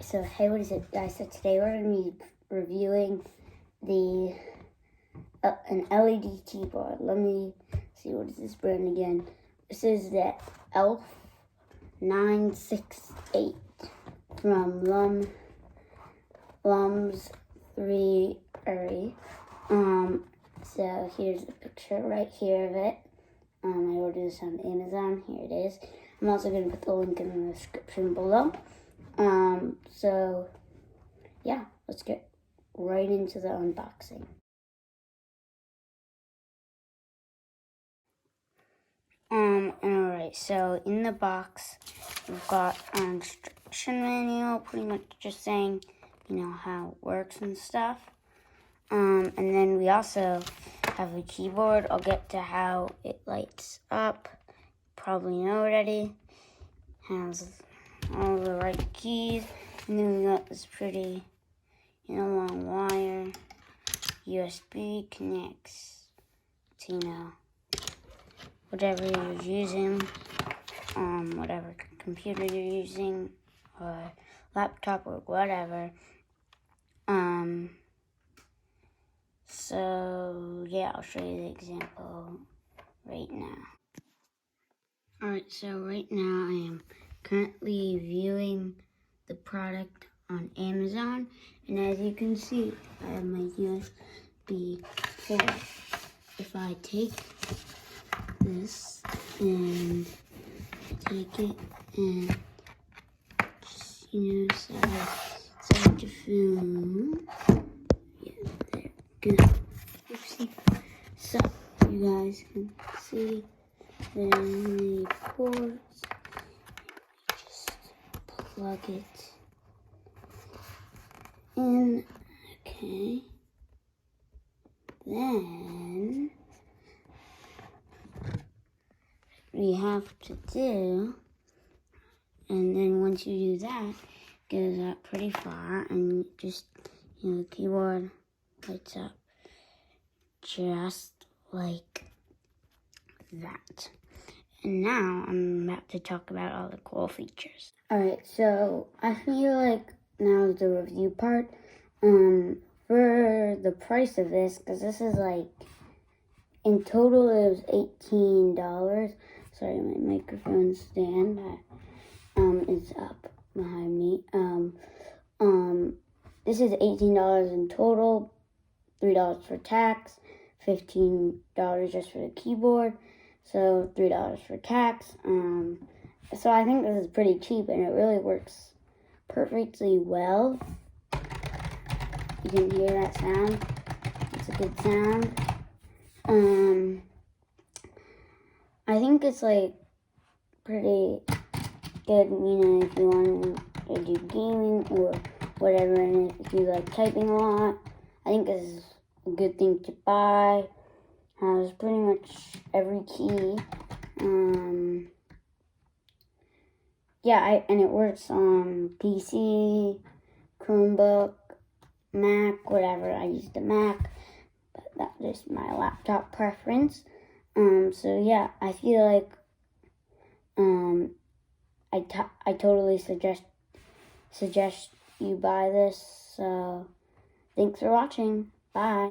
So hey, what is it, guys? So today we're going to be reviewing the an LED keyboard. Let me see, what is this brand again? This is the Lums3urry from Lums3urry. So here's the picture right here of it. I ordered this on Amazon. Here it is. I'm also going to put the link in the description below. So yeah, let's get right into the unboxing. Alright, so in the box, we've got an instruction manual, pretty much just saying, how it works and stuff. And then we also have a keyboard. I'll get to how it lights up. Probably know already. Has all the right keys. And then we got this pretty, long wire. USB connects to, whatever you're using, whatever computer you're using, or laptop, or whatever. So yeah, I'll show you the example right now. Alright, so right now I am currently viewing the product on Amazon, and as you can see, I have my USB port. If I take this and take it and just, start to film. Yeah, there, good. Oopsie. So, you guys can see the ports. Just plug it in. Okay. Then we have to do, and then once you do that, it goes up pretty far, and just, the keyboard lights up just like that. And now I'm about to talk about all the cool features. Alright, so I feel like now is the review part. For the price of this, because this is in total it was $18. Sorry, my microphone stand is up behind me. This is $18 in total, $3 for tax, $15 just for the keyboard, so $3 for tax. So I think this is pretty cheap, and it really works perfectly well. You can hear that sound. It's a good sound. I think it's pretty good, if you want to do gaming or whatever, and if you like typing a lot, I think this is a good thing to buy. Has pretty much every key. And it works on PC, Chromebook, Mac, whatever. I use the Mac, but that's just my laptop preference. So yeah, I feel like I totally suggest you buy this. So thanks for watching. Bye.